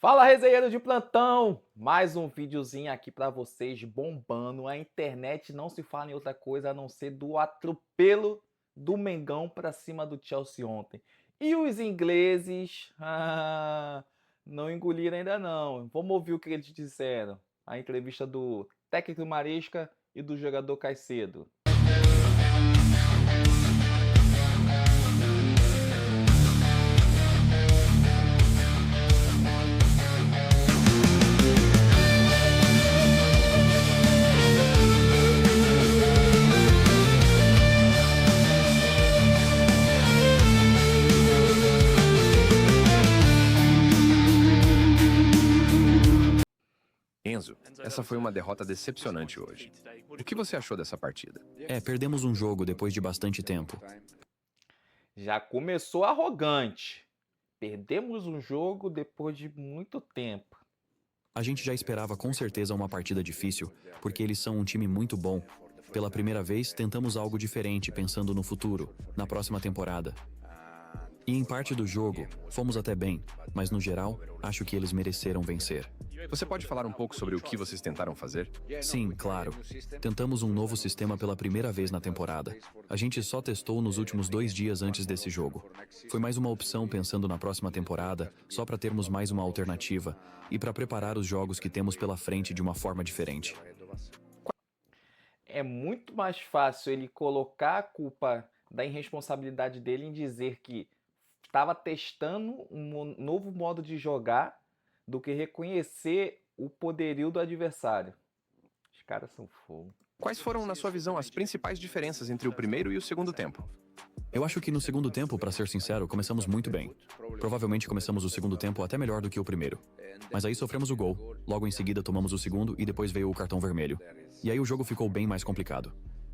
Fala, resenheiro de plantão! Mais um videozinho aqui pra vocês bombando. A internet não se fala em outra coisa a não ser do atropelo do Mengão pra cima do Chelsea ontem. E os ingleses, não engoliram ainda não. Vamos ouvir o que eles disseram. A entrevista do técnico Maresca e do jogador Caicedo. Enzo, essa foi uma derrota decepcionante hoje. O que você achou dessa partida? Perdemos um jogo depois de bastante tempo. Já começou arrogante. Perdemos um jogo depois de muito tempo. A gente já esperava com certeza uma partida difícil, porque eles são um time muito bom. Pela primeira vez, tentamos algo diferente, pensando no futuro, na próxima temporada. E em parte do jogo, fomos até bem, mas no geral, acho que eles mereceram vencer. Você pode falar um pouco sobre o que vocês tentaram fazer? Sim, claro. Tentamos um novo sistema pela primeira vez na temporada. A gente só testou nos últimos 2 dias antes desse jogo. Foi mais uma opção pensando na próxima temporada, só para termos mais uma alternativa e para preparar os jogos que temos pela frente de uma forma diferente. É muito mais fácil ele colocar a culpa da irresponsabilidade dele em dizer que estava testando um novo modo de jogar do que reconhecer o poderio do adversário. Os caras são fogo. Quais foram, na sua visão, as principais diferenças entre o primeiro e o segundo tempo? Eu acho que no segundo tempo, para ser sincero, começamos muito bem. Provavelmente começamos o segundo tempo até melhor do que o primeiro. Mas aí sofremos o gol, logo em seguida tomamos o segundo e depois veio o cartão vermelho. E aí o jogo ficou bem mais complicado.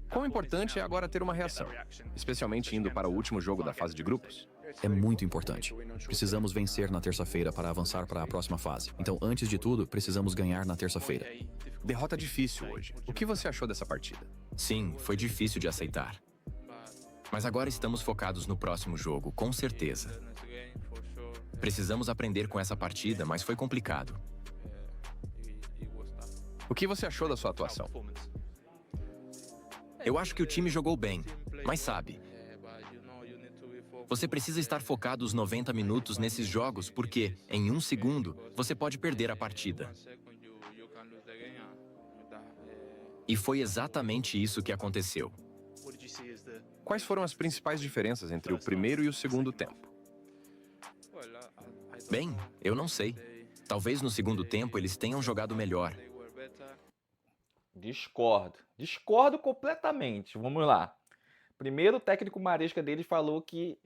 Quão importante é agora ter uma reação, especialmente indo para o último jogo da fase de grupos? É muito importante. Precisamos vencer na terça-feira para avançar para a próxima fase. Então, antes de tudo, precisamos ganhar na terça-feira. Derrota difícil hoje. O que você achou dessa partida? Sim, foi difícil de aceitar. Mas agora estamos focados no próximo jogo, com certeza. Precisamos aprender com essa partida, mas foi complicado. O que você achou da sua atuação? Eu acho que o time jogou bem, mas sabe, você precisa estar focado os 90 minutos nesses jogos porque, em 1 segundo, você pode perder a partida. E foi exatamente isso que aconteceu. Quais foram as principais diferenças entre o primeiro e o segundo tempo? Bem, eu não sei. Talvez no segundo tempo eles tenham jogado melhor. Discordo completamente. Vamos lá. Primeiro, o técnico Maresca deles falou que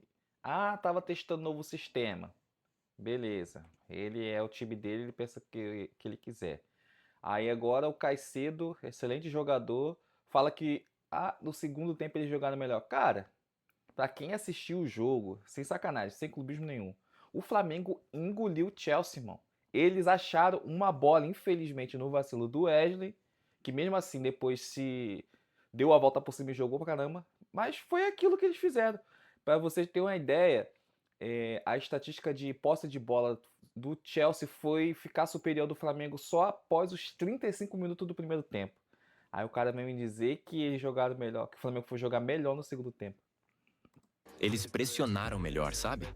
estava testando novo sistema. Beleza. Ele é o time dele, ele pensa que ele quiser. Aí agora o Caicedo, excelente jogador, fala que no segundo tempo eles jogaram melhor. Cara, pra quem assistiu o jogo, sem sacanagem, sem clubismo nenhum, o Flamengo engoliu o Chelsea, irmão. Eles acharam uma bola, infelizmente, no vacilo do Wesley, que mesmo assim depois se deu a volta por cima e jogou pra caramba. Mas foi aquilo que eles fizeram. Para vocês terem uma ideia, a estatística de posse de bola do Chelsea foi ficar superior ao do Flamengo só após os 35 minutos do primeiro tempo. Aí o cara veio me dizer que eles jogaram melhor, que o Flamengo foi jogar melhor no segundo tempo. Eles pressionaram melhor, sabe?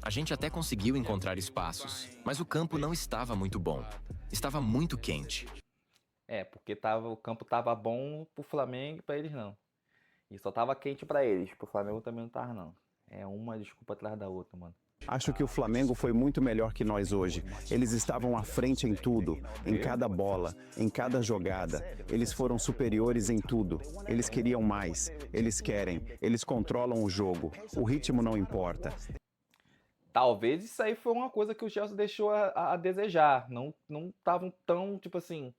A gente até conseguiu encontrar espaços, mas o campo não estava muito bom. Estava muito quente. Porque o campo tava bom pro Flamengo e pra eles não. E só tava quente pra eles, pro Flamengo também não tava não. É uma desculpa atrás da outra, mano. Acho que o Flamengo foi muito melhor que nós hoje. Eles estavam à frente em tudo, em cada bola, em cada jogada. Eles foram superiores em tudo. Eles queriam mais. Eles querem. Eles controlam o jogo. O ritmo não importa. Talvez isso aí foi uma coisa que o Chelsea deixou a desejar. Não estavam tão, tipo assim,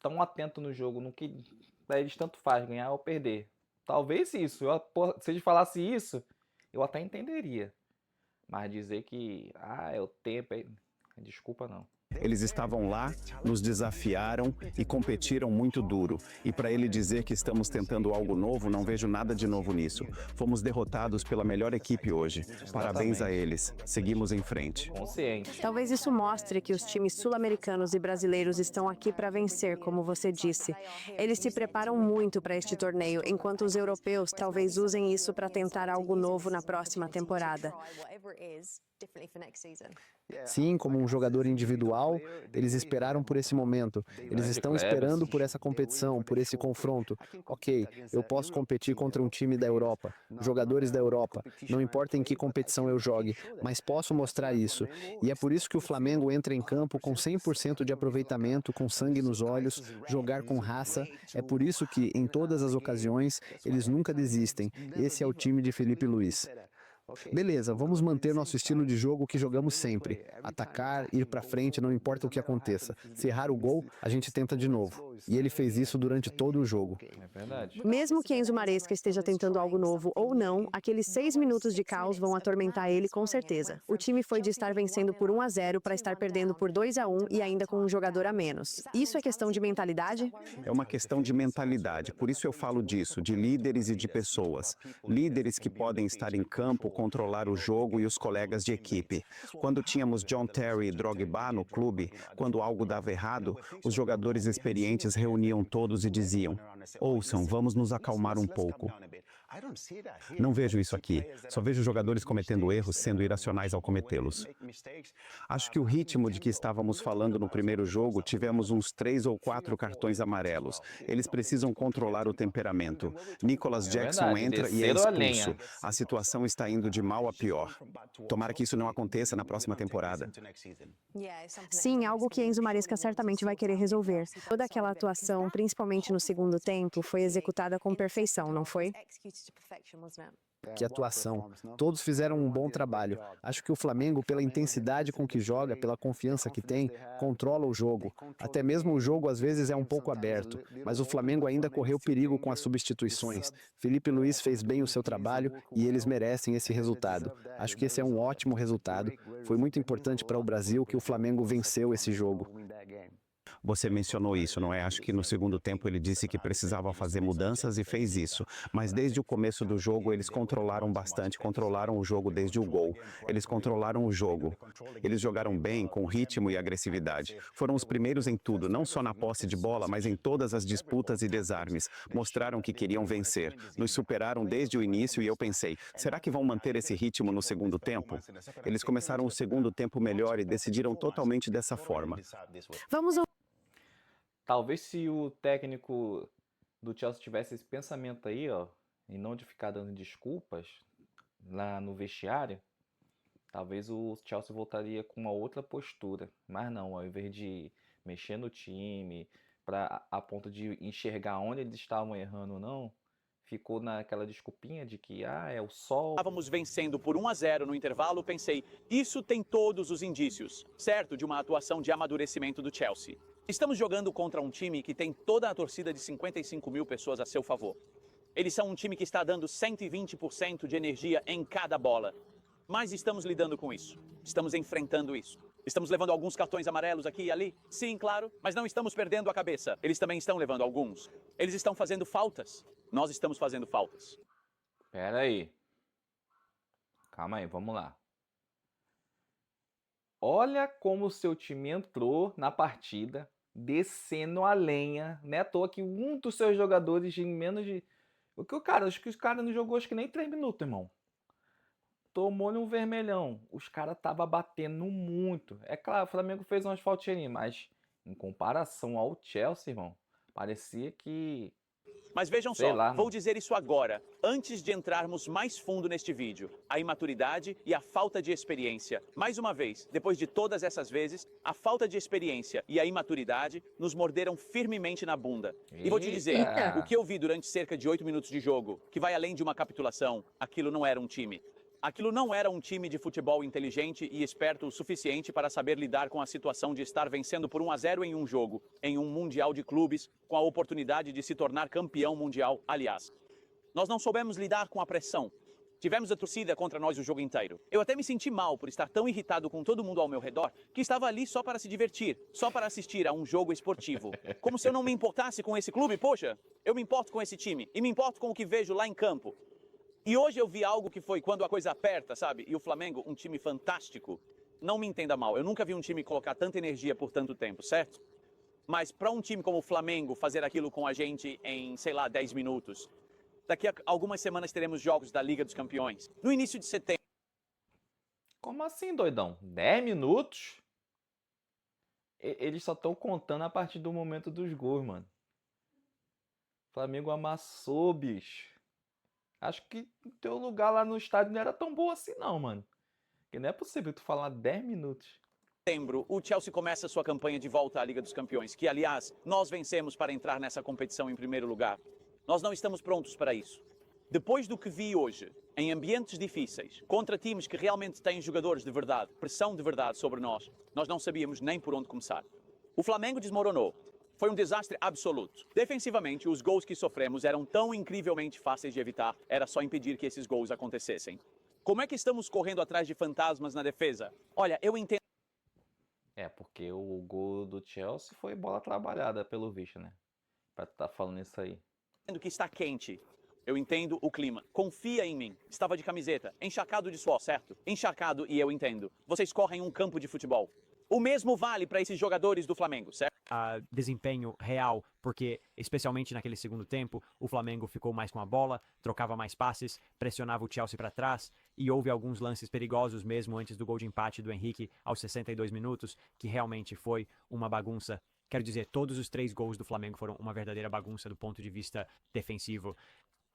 tão atento no jogo, no que pra eles tanto faz, ganhar ou perder. Talvez isso. Se eles falassem isso, eu até entenderia. Mas dizer que, é o tempo, desculpa não. Eles estavam lá, nos desafiaram e competiram muito duro. E para ele dizer que estamos tentando algo novo, não vejo nada de novo nisso. Fomos derrotados pela melhor equipe hoje. Parabéns a eles. Seguimos em frente. Consciente. Talvez isso mostre que os times sul-americanos e brasileiros estão aqui para vencer, como você disse. Eles se preparam muito para este torneio, enquanto os europeus talvez usem isso para tentar algo novo na próxima temporada. Sim, como um jogador individual, eles esperaram por esse momento. Eles estão esperando por essa competição, por esse confronto. Ok, eu posso competir contra um time da Europa, jogadores da Europa, não importa em que competição eu jogue, mas posso mostrar isso. E é por isso que o Flamengo entra em campo com 100% de aproveitamento, com sangue nos olhos, jogar com raça. É por isso que, em todas as ocasiões, eles nunca desistem. Esse é o time de Felipe Luiz. Beleza, vamos manter nosso estilo de jogo que jogamos sempre. Atacar, ir pra frente, não importa o que aconteça. Se errar o gol, a gente tenta de novo. E ele fez isso durante todo o jogo. É verdade. Mesmo que Enzo Maresca esteja tentando algo novo ou não, aqueles 6 minutos de caos vão atormentar ele com certeza. O time foi de estar vencendo por 1-0 para estar perdendo por 2-1 e ainda com um jogador a menos. Isso é questão de mentalidade? É uma questão de mentalidade, por isso eu falo disso, de líderes e de pessoas. Líderes que podem estar em campo, controlar o jogo e os colegas de equipe. Quando tínhamos John Terry e Drogba no clube, quando algo dava errado, os jogadores experientes reuniam todos e diziam: ouçam, vamos nos acalmar um pouco. Não vejo isso aqui. Só vejo jogadores cometendo erros, sendo irracionais ao cometê-los. Acho que o ritmo de que estávamos falando no primeiro jogo, tivemos uns 3 ou 4 cartões amarelos. Eles precisam controlar o temperamento. Nicholas Jackson verdade, entra e é desceram a expulso. lenha. A situação está indo de mal a pior. Tomara que isso não aconteça na próxima temporada. Sim, algo que Enzo Maresca certamente vai querer resolver. Toda aquela atuação, principalmente no segundo tempo, foi executada com perfeição, não foi? Que atuação. Todos fizeram um bom trabalho. Acho que o Flamengo, pela intensidade com que joga, pela confiança que tem, controla o jogo. Até mesmo o jogo às vezes é um pouco aberto, mas o Flamengo ainda correu perigo com as substituições. Felipe Luiz fez bem o seu trabalho e eles merecem esse resultado. Acho que esse é um ótimo resultado. Foi muito importante para o Brasil que o Flamengo venceu esse jogo. Você mencionou isso, não é? Acho que no segundo tempo ele disse que precisava fazer mudanças e fez isso. Mas desde o começo do jogo eles controlaram bastante, controlaram o jogo desde o gol. Eles controlaram o jogo. Eles jogaram bem, com ritmo e agressividade. Foram os primeiros em tudo, não só na posse de bola, mas em todas as disputas e desarmes. Mostraram que queriam vencer. Nos superaram desde o início e eu pensei, será que vão manter esse ritmo no segundo tempo? Eles começaram o segundo tempo melhor e decidiram totalmente dessa forma. Vamos Talvez se o técnico do Chelsea tivesse esse pensamento aí, ó, e não de ficar dando desculpas lá no vestiário, talvez o Chelsea voltaria com uma outra postura. Mas não, ao invés de mexer no time, a ponto de enxergar onde eles estavam errando ou não, ficou naquela desculpinha de que é o sol. Estávamos vencendo por 1-0 no intervalo, pensei, isso tem todos os indícios, certo, de uma atuação de amadurecimento do Chelsea. Estamos jogando contra um time que tem toda a torcida de 55 mil pessoas a seu favor. Eles são um time que está dando 120% de energia em cada bola. Mas estamos lidando com isso. Estamos enfrentando isso. Estamos levando alguns cartões amarelos aqui e ali? Sim, claro, mas não estamos perdendo a cabeça. Eles também estão levando alguns. Eles estão fazendo faltas. Nós estamos fazendo faltas. Pera aí. Calma aí, vamos lá. Olha como o seu time entrou na partida, descendo a lenha. Não é à toa que um dos seus jogadores em menos de... Acho que o cara não jogou acho que nem 3 minutos, irmão. Tomou-lhe um vermelhão. Os caras estavam batendo muito. É claro, o Flamengo fez umas faltinhas, mas em comparação ao Chelsea, irmão, parecia que... Mas vejam Sei só, lá, vou mano. dizer isso agora, antes de entrarmos mais fundo neste vídeo. A imaturidade e a falta de experiência. Mais uma vez, depois de todas essas vezes, a falta de experiência e a imaturidade nos morderam firmemente na bunda. E vou te dizer, Eita. o que eu vi durante cerca de 8 minutos de jogo, que vai além de uma capitulação, aquilo não era um time. Aquilo não era um time de futebol inteligente e esperto o suficiente para saber lidar com a situação de estar vencendo por 1-0 em um jogo, em um mundial de clubes, com a oportunidade de se tornar campeão mundial, aliás. Nós não soubemos lidar com a pressão. Tivemos a torcida contra nós o jogo inteiro. Eu até me senti mal por estar tão irritado com todo mundo ao meu redor, que estava ali só para se divertir, só para assistir a um jogo esportivo. Como se eu não me importasse com esse clube, poxa, eu me importo com esse time, e me importo com o que vejo lá em campo. E hoje eu vi algo que foi quando a coisa aperta, sabe? E o Flamengo, um time fantástico. Não me entenda mal, eu nunca vi um time colocar tanta energia por tanto tempo, certo? Mas para um time como o Flamengo fazer aquilo com a gente em, sei lá, 10 minutos... Daqui a algumas semanas teremos jogos da Liga dos Campeões. No início de setembro. Como assim, doidão? 10 minutos? Eles só estão contando a partir do momento dos gols, mano. O Flamengo amassou, bicho. Acho que o teu lugar lá no estádio não era tão bom assim não, mano. Porque não é possível tu falar 10 minutos. Setembro, o Chelsea começa sua campanha de volta à Liga dos Campeões, que, aliás, nós vencemos para entrar nessa competição em primeiro lugar. Nós não estamos prontos para isso. Depois do que vi hoje, em ambientes difíceis, contra times que realmente têm jogadores de verdade, pressão de verdade sobre nós não sabíamos nem por onde começar. O Flamengo desmoronou. Foi um desastre absoluto. Defensivamente, os gols que sofremos eram tão incrivelmente fáceis de evitar, era só impedir que esses gols acontecessem. Como é que estamos correndo atrás de fantasmas na defesa? Olha, eu entendo Porque o gol do Chelsea foi bola trabalhada, pelo visto, né? Pra tu tá falando isso aí. que está quente. Eu entendo o clima. Confia em mim. Estava de camiseta, encharcado de suor, certo? Encharcado e eu entendo. Vocês correm um campo de futebol. O mesmo vale para esses jogadores do Flamengo, certo? Desempenho real, porque especialmente naquele segundo tempo, o Flamengo ficou mais com a bola, trocava mais passes, pressionava o Chelsea para trás e houve alguns lances perigosos mesmo antes do gol de empate do Henrique aos 62 minutos, que realmente foi uma bagunça. Quero dizer, todos os 3 gols do Flamengo foram uma verdadeira bagunça do ponto de vista defensivo.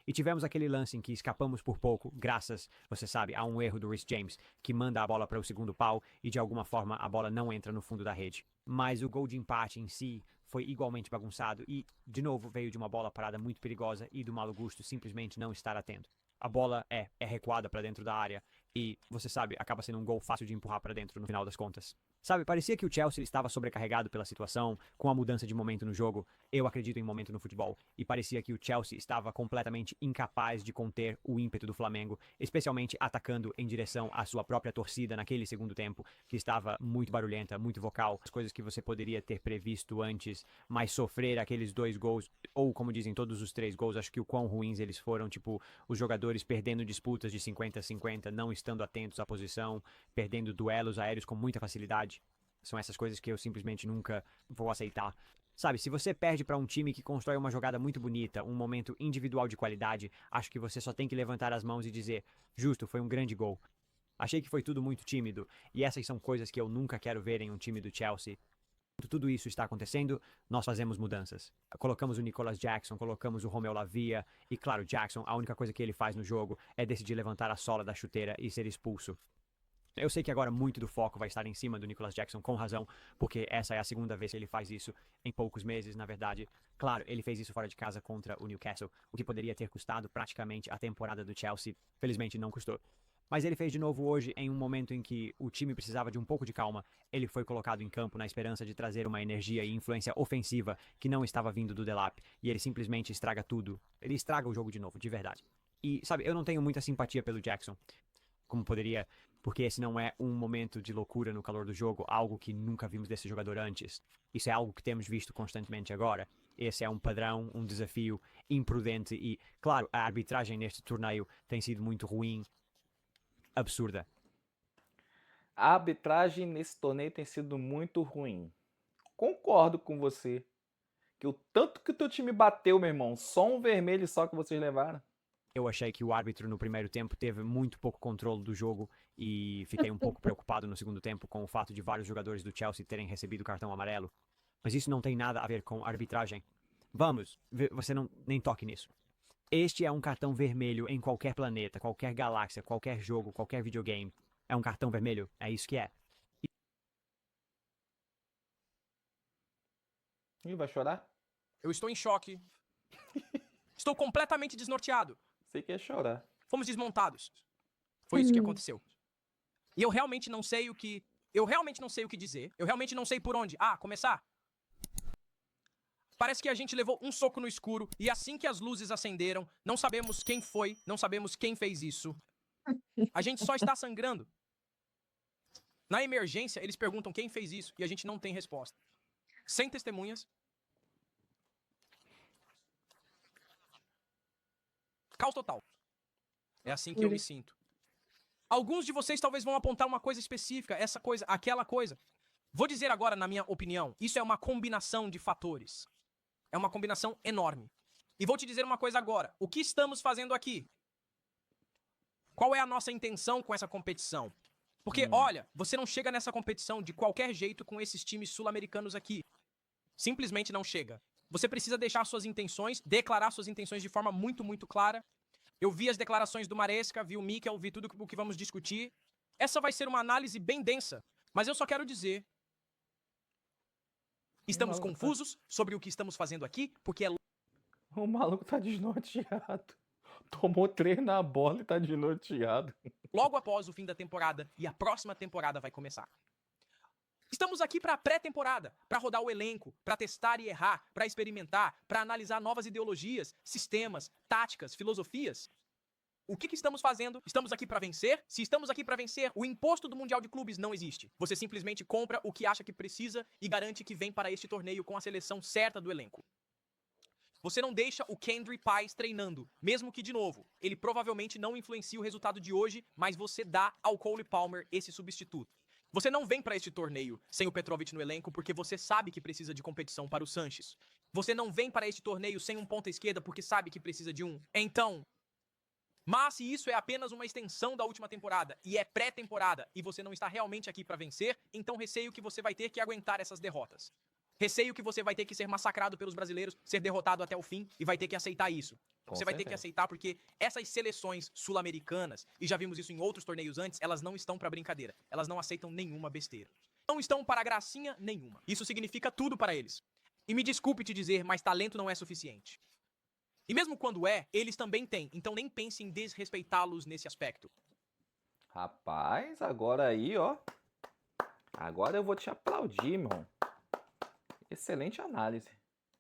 E tivemos aquele lance em que escapamos por pouco, graças, você sabe, a um erro do Reece James, que manda a bola para o segundo pau e de alguma forma a bola não entra no fundo da rede. Mas o gol de empate em si foi igualmente bagunçado e, de novo, veio de uma bola parada muito perigosa e do Malo Gusto simplesmente não estar atento. A bola é recuada para dentro da área e, você sabe, acaba sendo um gol fácil de empurrar para dentro no final das contas. Sabe, parecia que o Chelsea estava sobrecarregado pela situação, com a mudança de momento no jogo. Eu acredito em momento no futebol. E parecia que o Chelsea estava completamente incapaz de conter o ímpeto do Flamengo, especialmente atacando em direção à sua própria torcida naquele segundo tempo, que estava muito barulhenta, muito vocal. As coisas que você poderia ter previsto antes, mas sofrer aqueles 2 gols, ou como dizem, todos os 3 gols, acho que o quão ruins eles foram, tipo, os jogadores perdendo disputas de 50-50, não estando atentos à posição, perdendo duelos aéreos com muita facilidade. São essas coisas que eu simplesmente nunca vou aceitar. Sabe, se você perde para um time que constrói uma jogada muito bonita, um momento individual de qualidade, acho que você só tem que levantar as mãos e dizer, justo, foi um grande gol. Achei que foi tudo muito tímido, e essas são coisas que eu nunca quero ver em um time do Chelsea. Quando tudo isso está acontecendo, nós fazemos mudanças. Colocamos o Nicolas Jackson, colocamos o Romeu Lavia, e claro, Jackson, a única coisa que ele faz no jogo é decidir levantar a sola da chuteira e ser expulso. Eu sei que agora muito do foco vai estar em cima do Nicolas Jackson, com razão, porque essa é a segunda vez que ele faz isso em poucos meses, na verdade. Claro, ele fez isso fora de casa contra o Newcastle, o que poderia ter custado praticamente a temporada do Chelsea. Felizmente não custou. Mas ele fez de novo hoje em um momento em que o time precisava de um pouco de calma. Ele foi colocado em campo na esperança de trazer uma energia e influência ofensiva que não estava vindo do Delap. E ele simplesmente estraga tudo. Ele estraga o jogo de novo, de verdade. E, sabe, eu não tenho muita simpatia pelo Jackson, como poderia, porque esse não é um momento de loucura no calor do jogo, algo que nunca vimos desse jogador antes. Isso é algo que temos visto constantemente agora. Esse é um padrão, um desafio imprudente e, claro, a arbitragem neste torneio tem sido muito ruim, absurda. A arbitragem nesse torneio tem sido muito ruim. Concordo com você. Que o tanto que o teu time bateu, meu irmão, só um vermelho só que vocês levaram. Eu achei que o árbitro no primeiro tempo teve muito pouco controle do jogo e fiquei um pouco preocupado no segundo tempo com o fato de vários jogadores do Chelsea terem recebido cartão amarelo. Mas isso não tem nada a ver com arbitragem. Vamos, você nem toque nisso. Este é um cartão vermelho em qualquer planeta, qualquer galáxia, qualquer jogo, qualquer videogame. É um cartão vermelho, é isso que é. Ih, vai chorar? Eu estou em choque. Estou completamente desnorteado. Você quer chorar. Fomos desmontados. Foi isso que aconteceu. E eu realmente não sei o que... Eu realmente não sei o que dizer. Eu realmente não sei por onde. Começar. Parece que a gente levou um soco no escuro e assim que as luzes acenderam, não sabemos quem foi, não sabemos quem fez isso. A gente só está sangrando. Na emergência, eles perguntam quem fez isso e a gente não tem resposta. Sem testemunhas. Caos total. É assim que eu me sinto. Alguns de vocês talvez vão apontar uma coisa específica, essa coisa, aquela coisa. Vou dizer agora, na minha opinião, isso é uma combinação de fatores. É uma combinação enorme. E vou te dizer uma coisa agora. O que estamos fazendo aqui? Qual é a nossa intenção com essa competição? Porque, olha, você não chega nessa competição de qualquer jeito com esses times sul-americanos aqui. Simplesmente não chega. Você precisa deixar suas intenções, declarar suas intenções de forma muito, muito clara. Eu vi as declarações do Maresca, vi o Mikel, vi tudo o que vamos discutir. Essa vai ser uma análise bem densa, mas eu só quero dizer... Estamos confusos sobre o que estamos fazendo aqui, porque é... O maluco tá desnorteado. Tomou 3 na bola e tá desnorteado. logo após o fim da temporada e a próxima temporada vai começar. Estamos aqui para a pré-temporada, para rodar o elenco, para testar e errar, para experimentar, para analisar novas ideologias, sistemas, táticas, filosofias. O que estamos fazendo? Estamos aqui para vencer? Se estamos aqui para vencer, o imposto do Mundial de Clubes não existe. Você simplesmente compra o que acha que precisa e garante que vem para este torneio com a seleção certa do elenco. Você não deixa o Kendry Pais treinando, mesmo que, de novo, ele provavelmente não influencia o resultado de hoje, mas você dá ao Cole Palmer esse substituto. Você não vem para este torneio sem o Petrovic no elenco porque você sabe que precisa de competição para o Sanches. Você não vem para este torneio sem um ponta esquerda porque sabe que precisa de um. Então... Mas se isso é apenas uma extensão da última temporada e é pré-temporada e você não está realmente aqui para vencer, então receio que você vai ter que aguentar essas derrotas. Receio que você vai ter que ser massacrado pelos brasileiros, ser derrotado até o fim e vai ter que aceitar isso. Você vai ter que aceitar porque essas seleções sul-americanas, e já vimos isso em outros torneios antes, elas não estão para brincadeira. Elas não aceitam nenhuma besteira. Não estão para gracinha nenhuma. Isso significa tudo para eles. E me desculpe te dizer, mas talento não é suficiente. E mesmo quando é, eles também têm. Então nem pense em desrespeitá-los nesse aspecto. Rapaz, agora aí, ó. Agora eu vou te aplaudir, meu irmão. Excelente análise.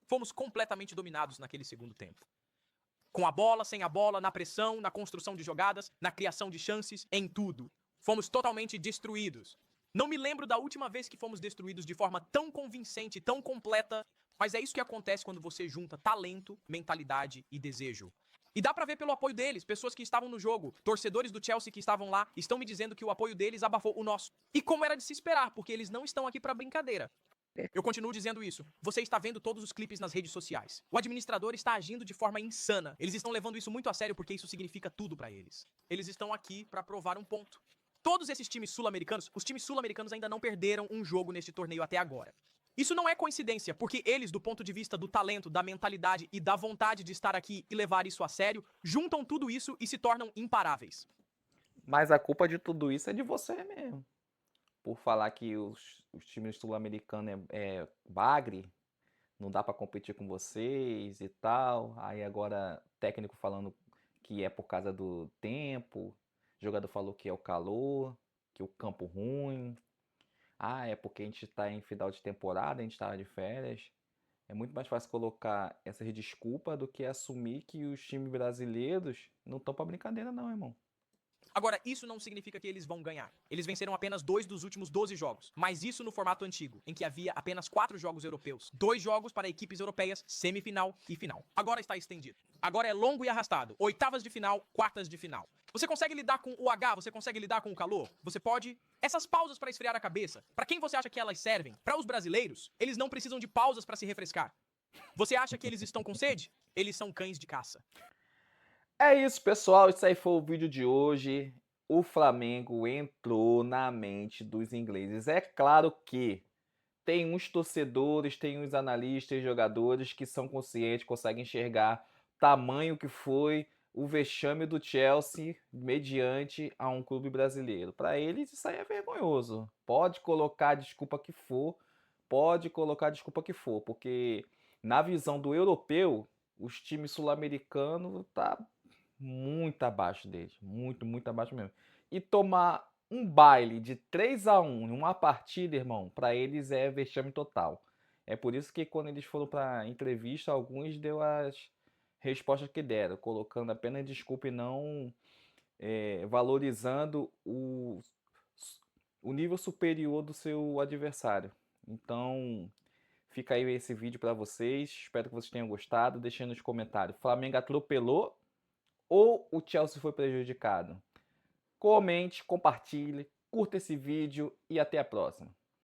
Fomos completamente dominados naquele segundo tempo. Com a bola, sem a bola, na pressão, na construção de jogadas, na criação de chances, em tudo. Fomos totalmente destruídos. Não me lembro da última vez que fomos destruídos de forma tão convincente, tão completa, mas é isso que acontece quando você junta talento, mentalidade e desejo. E dá pra ver pelo apoio deles, pessoas que estavam no jogo, torcedores do Chelsea que estavam lá, estão me dizendo que o apoio deles abafou o nosso. E como era de se esperar, porque eles não estão aqui pra brincadeira. Eu continuo dizendo isso. Você está vendo todos os clipes nas redes sociais. O administrador está agindo de forma insana. Eles estão levando isso muito a sério porque isso significa tudo pra eles. Eles estão aqui pra provar um ponto. Todos esses times sul-americanos, os times sul-americanos ainda não perderam um jogo neste torneio até agora. Isso não é coincidência, porque eles, do ponto de vista do talento, da mentalidade e da vontade de estar aqui e levar isso a sério, juntam tudo isso e se tornam imparáveis. Mas a culpa de tudo isso é de você mesmo. Por falar que os times sul-americanos é bagre, não dá pra competir com vocês e tal. Aí agora técnico falando que é por causa do tempo, o jogador falou que é o calor, que o campo ruim. Ah, é porque a gente tá em final de temporada, a gente tava de férias. É muito mais fácil colocar essas desculpas do que assumir que os times brasileiros não estão pra brincadeira não, irmão. Agora, isso não significa que eles vão ganhar. Eles venceram apenas 2 dos últimos 12 jogos. Mas isso no formato antigo, em que havia apenas 4 jogos europeus. 2 jogos para equipes europeias, semifinal e final. Agora está estendido. Agora é longo e arrastado. Oitavas de final, quartas de final. Você consegue lidar com o H? Você consegue lidar com o calor? Você pode... Essas pausas para esfriar a cabeça, para quem você acha que elas servem? Para os brasileiros, eles não precisam de pausas para se refrescar. Você acha que eles estão com sede? Eles são cães de caça. É isso, pessoal. Isso aí foi o vídeo de hoje. O Flamengo entrou na mente dos ingleses. É claro que tem uns torcedores, tem uns analistas, jogadores que são conscientes, conseguem enxergar o tamanho que foi o vexame do Chelsea mediante a um clube brasileiro. Para eles isso aí é vergonhoso. Pode colocar a desculpa que for, porque na visão do europeu, os times sul-americanos tá muito abaixo deles, muito abaixo mesmo. E tomar um baile de 3-1 em uma partida, irmão, para eles é vexame total. É por isso que quando eles foram para entrevista, alguns deu as respostas que deram, colocando apenas desculpa e não valorizando o nível superior do seu adversário. Então, fica aí esse vídeo para vocês. Espero que vocês tenham gostado. Deixem nos comentários. Flamengo atropelou ou o Chelsea foi prejudicado? Comente, compartilhe, curta esse vídeo e até a próxima.